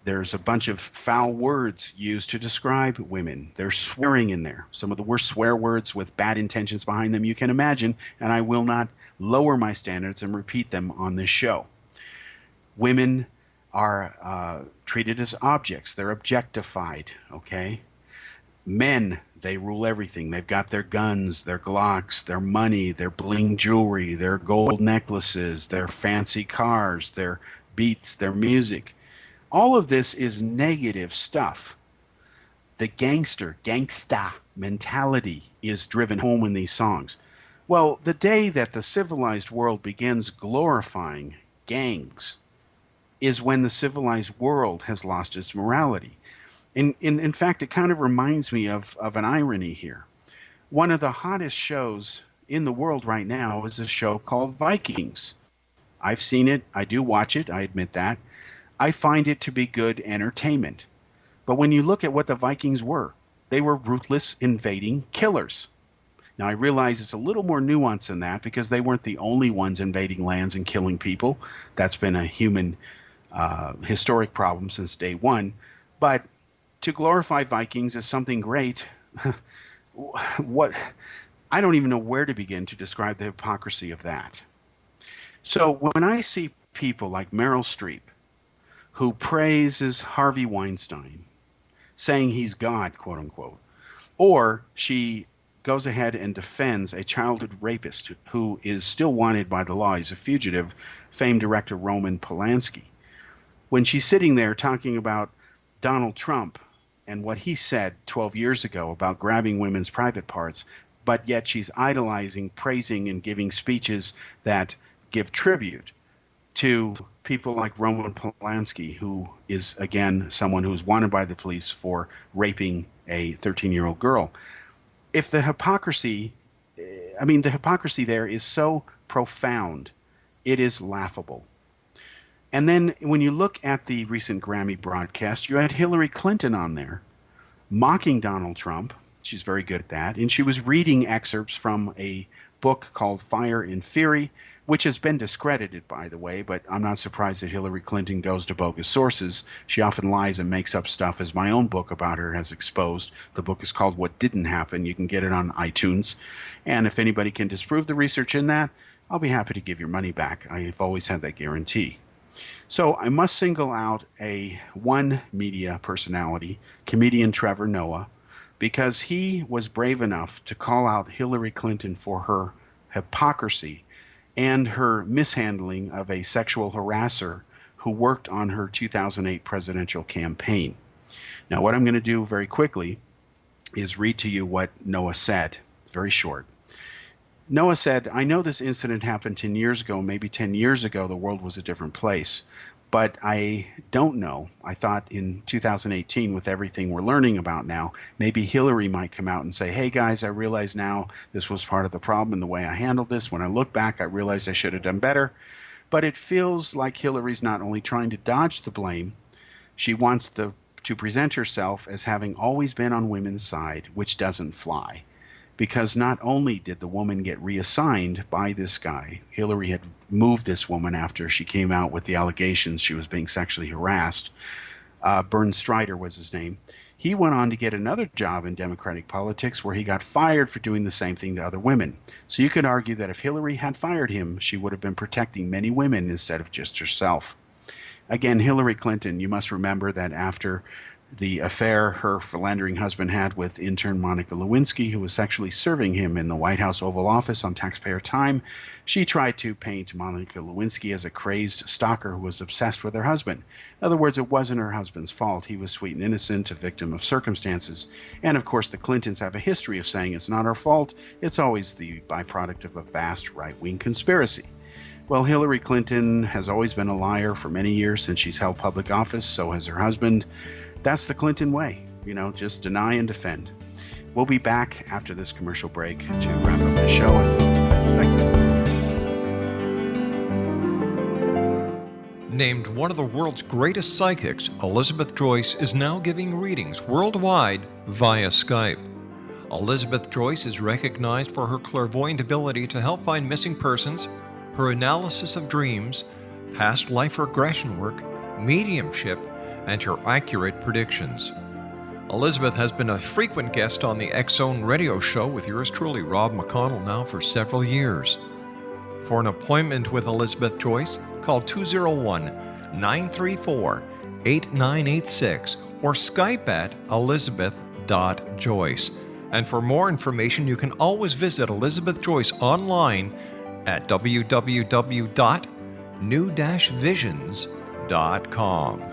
There's a bunch of foul words used to describe women. There's swearing in there. Some of the worst swear words with bad intentions behind them you can imagine, and I will not lower my standards and repeat them on this show. Women are treated as objects. They're objectified, okay? Men, they rule everything. They've got their guns, their Glocks, their money, their bling jewelry, their gold necklaces, their fancy cars, their beats, their music. All of this is negative stuff. The gangsta mentality is driven home in these songs. Well, the day that the civilized world begins glorifying gangs is when the civilized world has lost its morality. In fact, it kind of reminds me of an irony here. One of the hottest shows in the world right now is a show called Vikings. I've seen it. I do watch it. I admit that. I find it to be good entertainment. But when you look at what the Vikings were, they were ruthless, invading killers. Now, I realize it's a little more nuanced than that because they weren't the only ones invading lands and killing people. That's been a human historic problem since day one. But to glorify Vikings as something great, I don't even know where to begin to describe the hypocrisy of that. So when I see people like Meryl Streep, who praises Harvey Weinstein, saying he's God, quote unquote, or she goes ahead and defends a childhood rapist who is still wanted by the law. He's a fugitive, famed director Roman Polanski. When she's sitting there talking about Donald Trump and what he said 12 years ago about grabbing women's private parts, but yet she's idolizing, praising, and giving speeches that give tribute to people like Roman Polanski, who is, again, someone who's wanted by the police for raping a 13-year-old girl. If the hypocrisy there is so profound, it is laughable. And then when you look at the recent Grammy broadcast, you had Hillary Clinton on there mocking Donald Trump. She's very good at that. And she was reading excerpts from a book called Fire and Fury, which has been discredited, by the way, but I'm not surprised that Hillary Clinton goes to bogus sources. She often lies and makes up stuff, as my own book about her has exposed. The book is called What Didn't Happen. You can get it on iTunes. And if anybody can disprove the research in that, I'll be happy to give your money back. I've always had that guarantee. So I must single out one media personality, comedian Trevor Noah, because he was brave enough to call out Hillary Clinton for her hypocrisy and her mishandling of a sexual harasser who worked on her 2008 presidential campaign. Now, what I'm going to do very quickly is read to you what Noah said. Very short. Noah said, "I know this incident happened 10 years ago. Maybe 10 years ago the world was a different place. But I don't know. I thought in 2018, with everything we're learning about now, maybe Hillary might come out and say, hey, guys, I realize now this was part of the problem in the way I handled this. When I look back, I realized I should have done better." But it feels like Hillary's not only trying to dodge the blame, she wants to present herself as having always been on women's side, which doesn't fly. Because not only did the woman get reassigned by this guy, Hillary had moved this woman after she came out with the allegations she was being sexually harassed. Bern Strider was his name. He went on to get another job in Democratic politics where he got fired for doing the same thing to other women. So you could argue that if Hillary had fired him, she would have been protecting many women instead of just herself. Again, Hillary Clinton, you must remember that after the affair her philandering husband had with intern Monica Lewinsky, who was sexually serving him in the White House Oval Office on taxpayer time, she tried to paint Monica Lewinsky as a crazed stalker who was obsessed with her husband. In other words, it wasn't her husband's fault. He was sweet and innocent, a victim of circumstances. And of course, the Clintons have a history of saying it's not our fault. It's always the byproduct of a vast right-wing conspiracy. Well, Hillary Clinton has always been a liar for many years since she's held public office. So has her husband. That's the Clinton way, just deny and defend. We'll be back after this commercial break to wrap up the show. Named one of the world's greatest psychics, Elizabeth Joyce is now giving readings worldwide via Skype. Elizabeth Joyce is recognized for her clairvoyant ability to help find missing persons, her analysis of dreams, past life regression work, mediumship, and her accurate predictions. Elizabeth has been a frequent guest on the X Zone radio show with yours truly, Rob McConnell, now for several years. For an appointment with Elizabeth Joyce, call 201-934-8986 or Skype at elizabeth.joyce. And for more information, you can always visit Elizabeth Joyce online at www.new-visions.com.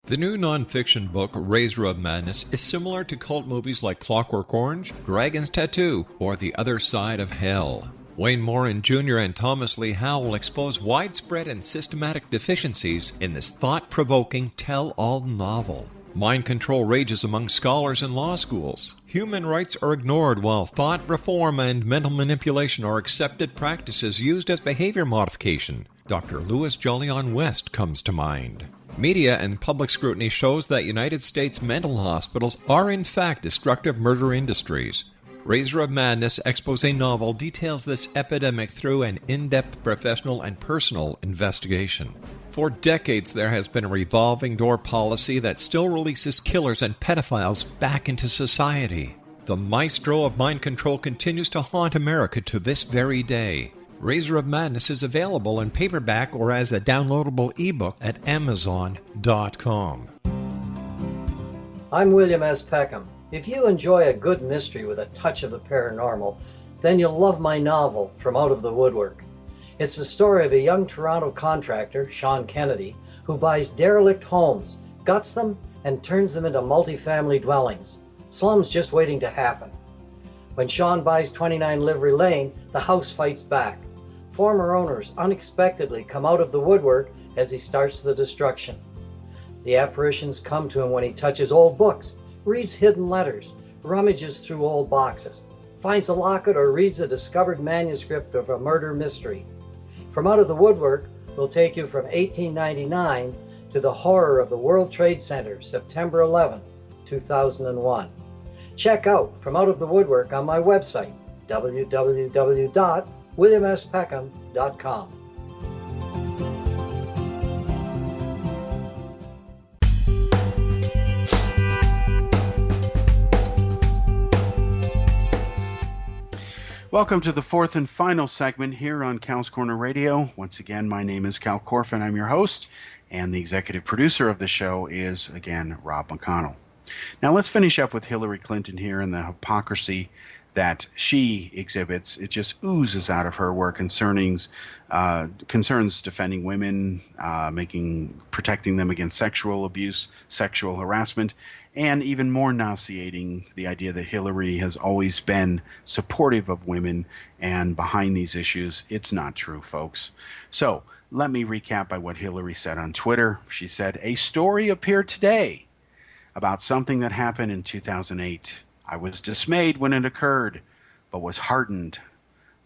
The new nonfiction book, Razor of Madness, is similar to cult movies like Clockwork Orange, Dragon's Tattoo, or The Other Side of Hell. Wayne Morin Jr. and Thomas Lee Howe will expose widespread and systematic deficiencies in this thought-provoking tell-all novel. Mind control rages among scholars in law schools. Human rights are ignored while thought reform and mental manipulation are accepted practices used as behavior modification. Dr. Louis Jolyon West comes to mind. Media and public scrutiny shows that United States mental hospitals are in fact destructive murder industries. Razor of Madness expose novel details this epidemic through an in-depth professional and personal investigation. For decades, there has been a revolving door policy that still releases killers and pedophiles back into society. The maestro of mind control continues to haunt America to this very day. Razor of Madness is available in paperback or as a downloadable ebook at Amazon.com. I'm William S. Peckham. If you enjoy a good mystery with a touch of the paranormal, then you'll love my novel, From Out of the Woodwork. It's the story of a young Toronto contractor, Sean Kennedy, who buys derelict homes, guts them, and turns them into multifamily dwellings. Slums just waiting to happen. When Sean buys 29 Livery Lane, the house fights back. Former owners unexpectedly come out of the woodwork as he starts the destruction. The apparitions come to him when he touches old books, reads hidden letters, rummages through old boxes, finds a locket, or reads a discovered manuscript of a murder mystery. From Out of the Woodwork will take you from 1899 to the horror of the World Trade Center, September 11, 2001. Check out From Out of the Woodwork on my website, www.williamspeckham.com. Welcome to the fourth and final segment here on Cal's Corner Radio. Once again, my name is Kal Korff, and I'm your host, and the executive producer of the show is, again, Rob McConnell. Now, let's finish up with Hillary Clinton here and the hypocrisy that she exhibits. It just oozes out of her where concerns defending women, protecting them against sexual abuse, sexual harassment, and even more nauseating, the idea that Hillary has always been supportive of women and behind these issues. It's not true, folks. So let me recap by what Hillary said on Twitter. She said, "A story appeared today about something that happened in 2008. I was dismayed when it occurred, but was heartened.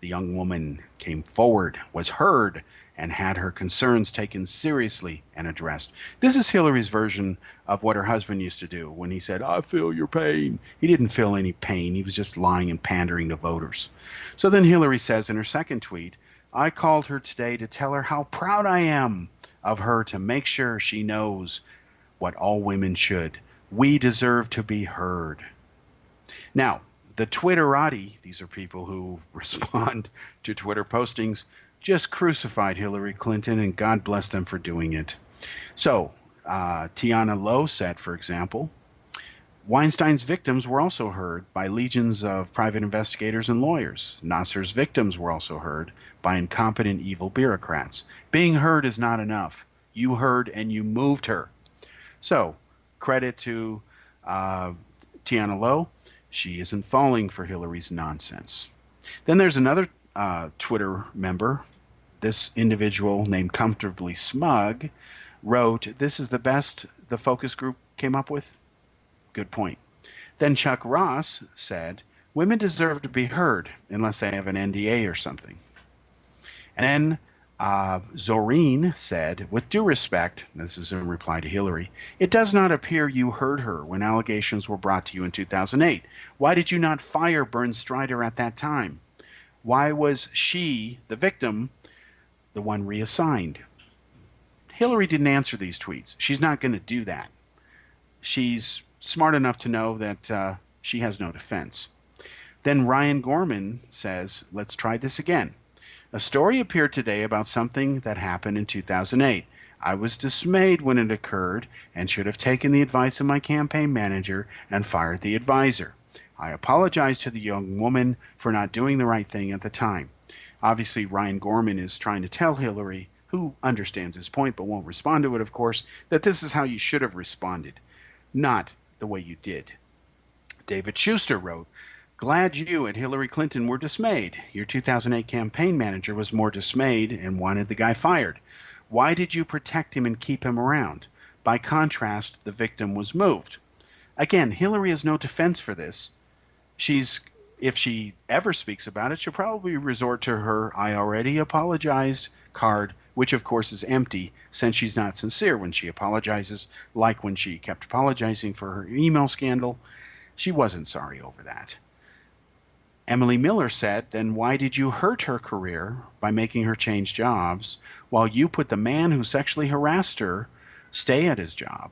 The young woman came forward, was heard, and had her concerns taken seriously and addressed." This is Hillary's version of what her husband used to do when he said, "I feel your pain." He didn't feel any pain. He was just lying and pandering to voters. So then Hillary says in her second tweet, "I called her today to tell her how proud I am of her, to make sure she knows what all women should. We deserve to be heard." Now, the Twitterati, these are people who respond to Twitter postings, just crucified Hillary Clinton, and God bless them for doing it. So, Tiana Lowe said, for example, Weinstein's victims were also heard by legions of private investigators and lawyers. Nasser's victims were also heard by incompetent, evil bureaucrats. Being heard is not enough. You heard and you moved her. So, credit to Tiana Lowe. She isn't falling for Hillary's nonsense. Then there's another Twitter member. This individual named Comfortably Smug wrote, "This is the best the focus group came up with." Good point. Then Chuck Ross said, "Women deserve to be heard unless they have an NDA or something." And then Zorine said, "With due respect," this is in reply to Hillary, "it does not appear you heard her when allegations were brought to you in 2008. Why did you not fire Bernd Strider at that time? Why was she, the victim, the one reassigned?" Hillary didn't answer these tweets. She's not going to do that. She's smart enough to know that she has no defense. Then Ryan Gorman says, "Let's try this again. A story appeared today about something that happened in 2008. I was dismayed when it occurred and should have taken the advice of my campaign manager and fired the advisor. I apologize to the young woman for not doing the right thing at the time." Obviously, Ryan Gorman is trying to tell Hillary, who understands his point but won't respond to it, of course, that this is how you should have responded, not the way you did. David Schuster wrote, "Glad you and Hillary Clinton were dismayed. Your 2008 campaign manager was more dismayed and wanted the guy fired. Why did you protect him and keep him around? By contrast, the victim was moved." Again, Hillary has no defense for this. If she ever speaks about it, she'll probably resort to her "I already apologized" card, which of course is empty since she's not sincere when she apologizes, like when she kept apologizing for her email scandal. She wasn't sorry over that. Emily Miller said, "Then why did you hurt her career by making her change jobs while you put the man who sexually harassed her stay at his job?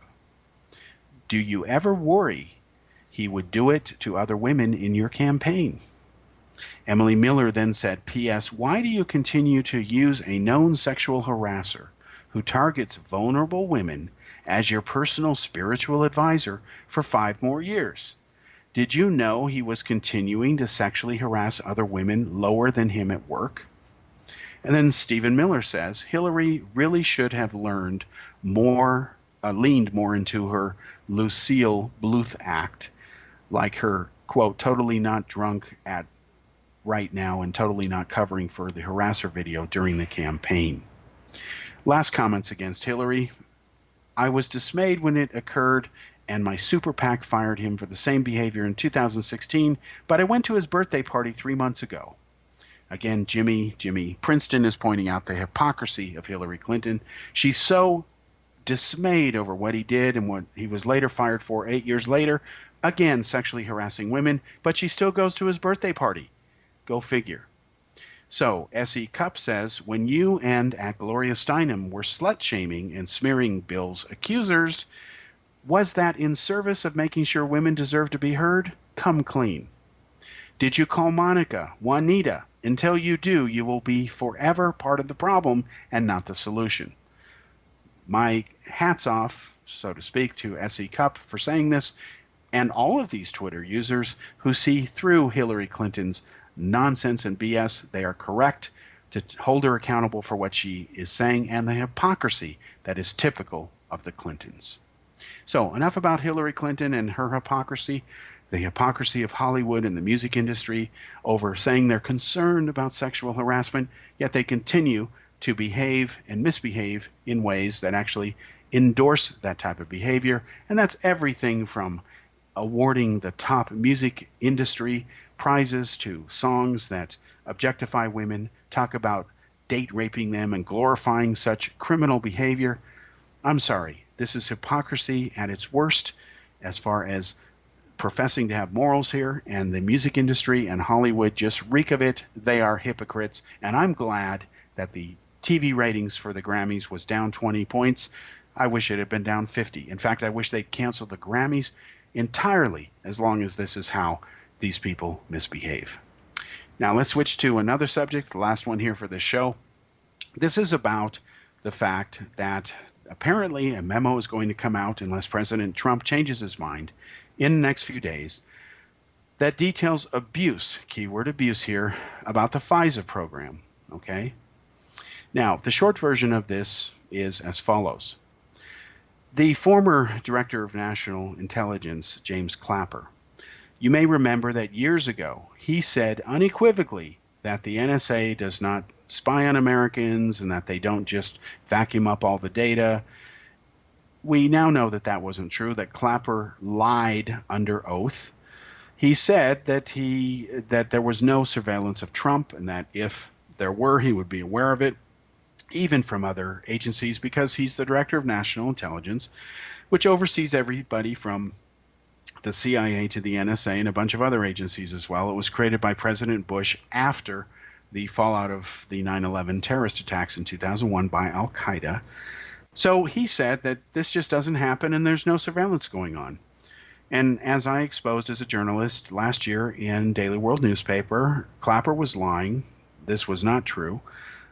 Do you ever worry he would do it to other women in your campaign?" Emily Miller then said, "P.S. Why do you continue to use a known sexual harasser who targets vulnerable women as your personal spiritual advisor for 5 more years? Did you know he was continuing to sexually harass other women lower than him at work?" And then Stephen Miller says, "Hillary really should have leaned more into her Lucille Bluth act, like her, quote, totally not drunk at right now and totally not covering for the harasser video during the campaign." Last comments against Hillary. "I was dismayed when it occurred and my super PAC fired him for the same behavior in 2016, but I went to his birthday party 3 months ago. Again, Jimmy Princeton is pointing out the hypocrisy of Hillary Clinton. She's so dismayed over what he did and what he was later fired for 8 years later, again, sexually harassing women, but she still goes to his birthday party. Go figure. So, S.E. Cupp says, when you and at Gloria Steinem were slut-shaming and smearing Bill's accusers, was that in service of making sure women deserve to be heard? Come clean. Did you call Monica, Juanita? Until you do, you will be forever part of the problem and not the solution. My hat's off, so to speak, to S.E. Cupp for saying this, and all of these Twitter users who see through Hillary Clinton's nonsense and BS. They are correct to hold her accountable for what she is saying and the hypocrisy that is typical of the Clintons. So enough about Hillary Clinton and her hypocrisy, the hypocrisy of Hollywood and the music industry over saying they're concerned about sexual harassment, yet they continue to behave and misbehave in ways that actually endorse that type of behavior. And that's everything from awarding the top music industry prizes to songs that objectify women, talk about date raping them and glorifying such criminal behavior. I'm sorry, this is hypocrisy at its worst as far as professing to have morals here, and the music industry and Hollywood just reek of it. They are hypocrites, and I'm glad that the TV ratings for the Grammys was down 20 points. I wish it had been down 50. In fact, I wish they'd cancel the Grammys entirely as long as this is how these people misbehave. Now let's switch to another subject, the last one here for this show. This is about the fact that apparently a memo is going to come out unless President Trump changes his mind in the next few days that details abuse, keyword abuse here, about the FISA program, okay? Now, the short version of this is as follows. The former Director of National Intelligence, James Clapper, you may remember that years ago he said unequivocally that the NSA does not spy on Americans and that they don't just vacuum up all the data. We now know that that wasn't true, that Clapper lied under oath. He said that there was no surveillance of Trump and that if there were, he would be aware of it, even from other agencies, because he's the Director of National Intelligence, which oversees everybody from the CIA to the NSA and a bunch of other agencies as well. It was created by President Bush after the fallout of the 9/11 terrorist attacks in 2001 by Al-Qaeda. So he said that this just doesn't happen and there's no surveillance going on. And as I exposed as a journalist last year in Daily World newspaper, Clapper was lying. This was not true.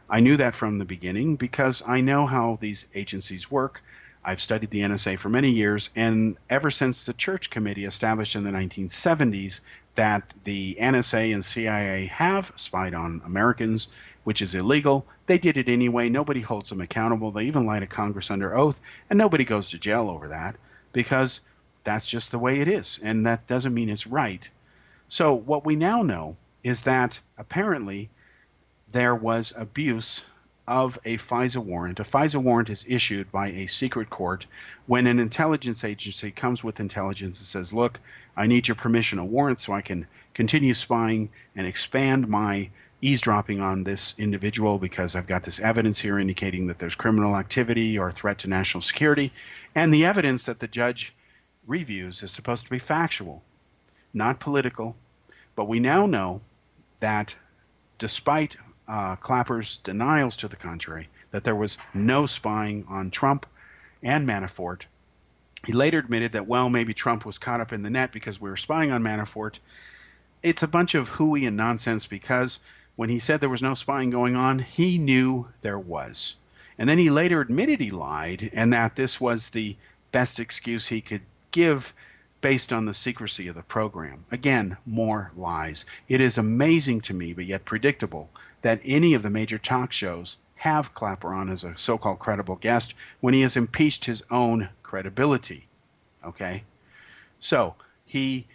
I knew that from the beginning because I know how these agencies work. I've studied the NSA for many years, and ever since the Church Committee established in the 1970s that the NSA and CIA have spied on Americans, which is illegal, they did it anyway. Nobody holds them accountable. They even lie to Congress under oath, and nobody goes to jail over that because that's just the way it is, and that doesn't mean it's right. So what we now know is that apparently there was abuse of a FISA warrant. A FISA warrant is issued by a secret court when an intelligence agency comes with intelligence and says, look, I need your permission, a warrant, so I can continue spying and expand my eavesdropping on this individual because I've got this evidence here indicating that there's criminal activity or threat to national security. And the evidence that the judge reviews is supposed to be factual, not political. But we now know that despite Clapper's denials to the contrary, that there was no spying on Trump and Manafort. He later admitted that, well, maybe Trump was caught up in the net because we were spying on Manafort. It's a bunch of hooey and nonsense because when he said there was no spying going on, he knew there was. And then he later admitted he lied and that this was the best excuse he could give based on the secrecy of the program. Again, more lies. It is amazing to me, but yet predictable, that any of the major talk shows have Clapper on as a so-called credible guest when he has impeached his own credibility. Okay? So he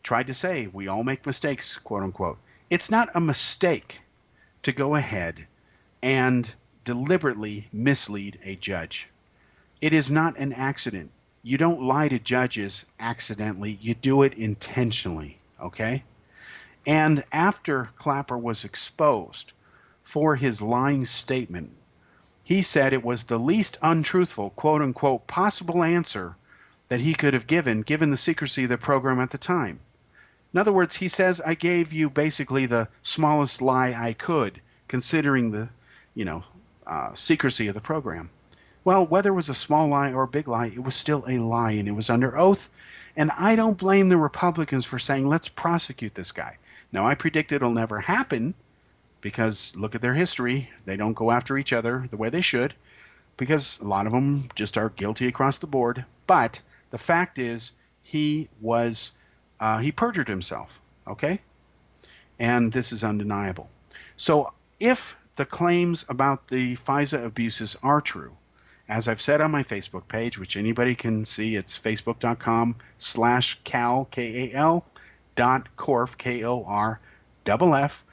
tried to say, we all make mistakes, quote unquote. It's not a mistake to go ahead and deliberately mislead a judge. It is not an accident. You don't lie to judges accidentally. You do it intentionally, okay? And after Clapper was exposed for his lying statement, he said it was the least untruthful, quote unquote, possible answer that he could have given the secrecy of the program at the time. In other words, he says, I gave you basically the smallest lie I could, considering the, secrecy of the program. Well, whether it was a small lie or a big lie, it was still a lie, and it was under oath. And I don't blame the Republicans for saying, let's prosecute this guy. Now, I predict it'll never happen because look at their history. They don't go after each other the way they should because a lot of them just are guilty across the board. But the fact is he perjured himself, okay? And this is undeniable. So if the claims about the FISA abuses are true, as I've said on my Facebook page, which anybody can see, it's facebook.com/Kal, K-A-L, .Korff, K-O-R-F-F.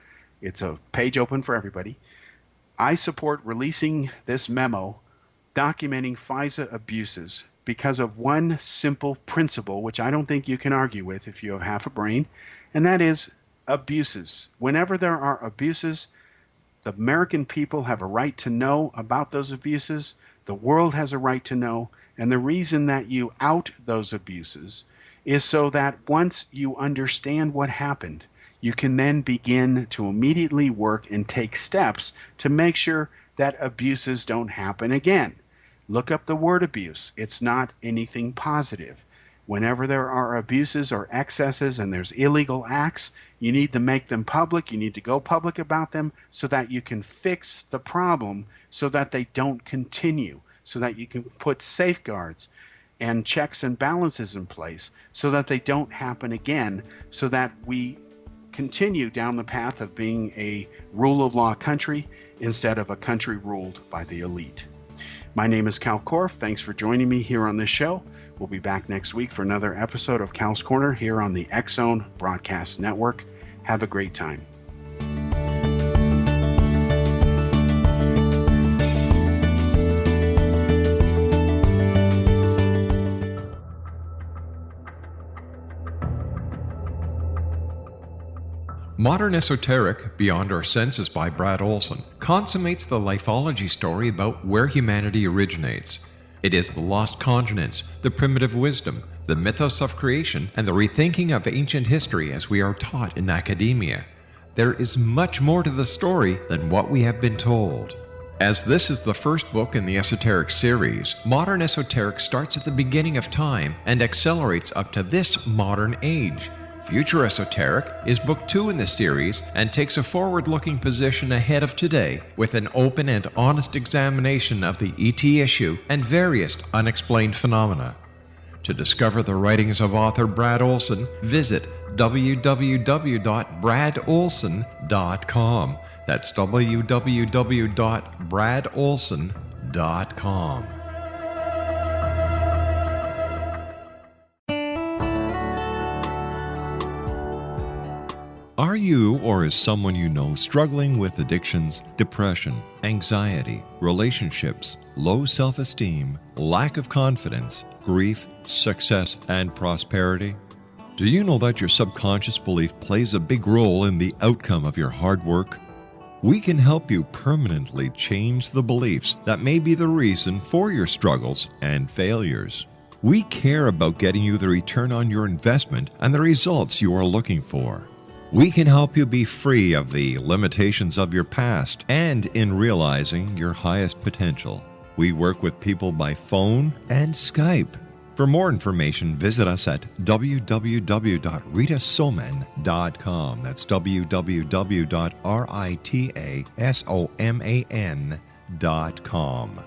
It's a page open for everybody. I support releasing this memo documenting FISA abuses because of one simple principle, which I don't think you can argue with if you have half a brain, and that is abuses. Whenever there are abuses, the American people have a right to know about those abuses. The world has a right to know. And the reason that you out those abuses is so that once you understand what happened, you can then begin to immediately work and take steps to make sure that abuses don't happen again. Look up the word abuse. It's not anything positive. Whenever there are abuses or excesses and there's illegal acts, you need to make them public. You need to go public about them so that you can fix the problem so that they don't continue, so that you can put safeguards and checks and balances in place so that they don't happen again, so that we continue down the path of being a rule of law country instead of a country ruled by the elite. My name is Kal Korff. Thanks for joining me here on this show. We'll be back next week for another episode of Cal's Corner here on the X-Zone Broadcast Network. Have a great time. Modern Esoteric, Beyond Our Senses by Brad Olson, consummates the lifeology story about where humanity originates. It is the lost continents, the primitive wisdom, the mythos of creation, and the rethinking of ancient history as we are taught in academia. There is much more to the story than what we have been told. As this is the first book in the Esoteric series, Modern Esoteric starts at the beginning of time and accelerates up to this modern age. Future Esoteric is book 2 in the series and takes a forward-looking position ahead of today with an open and honest examination of the ET issue and various unexplained phenomena. To discover the writings of author Brad Olson, visit www.bradolson.com. That's www.bradolson.com. Are you or is someone you know struggling with addictions, depression, anxiety, relationships, low self-esteem, lack of confidence, grief, success, and prosperity? Do you know that your subconscious belief plays a big role in the outcome of your hard work? We can help you permanently change the beliefs that may be the reason for your struggles and failures. We care about getting you the return on your investment and the results you are looking for. We can help you be free of the limitations of your past and in realizing your highest potential. We work with people by phone and Skype. For more information, visit us at www.ritasoman.com. That's www.ritasoman.com.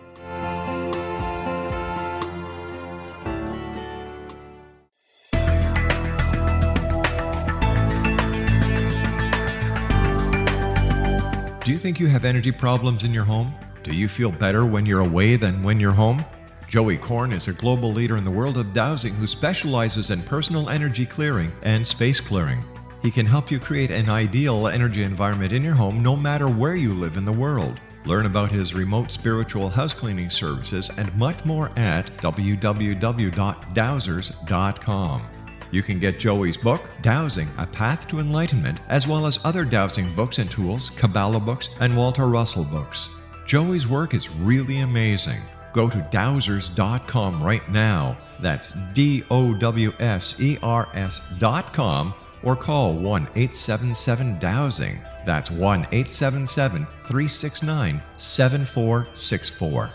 Do you think you have energy problems in your home? Do you feel better when you're away than when you're home? Joey Korn is a global leader in the world of dowsing who specializes in personal energy clearing and space clearing. He can help you create an ideal energy environment in your home no matter where you live in the world. Learn about his remote spiritual house cleaning services and much more at www.dowsers.com. You can get Joey's book, Dowsing, A Path to Enlightenment, as well as other dowsing books and tools, Kabbalah books, and Walter Russell books. Joey's work is really amazing. Go to dowsers.com right now. That's DOWSERS.com or call 1-877-DOWSING. That's 1-877-369-7464.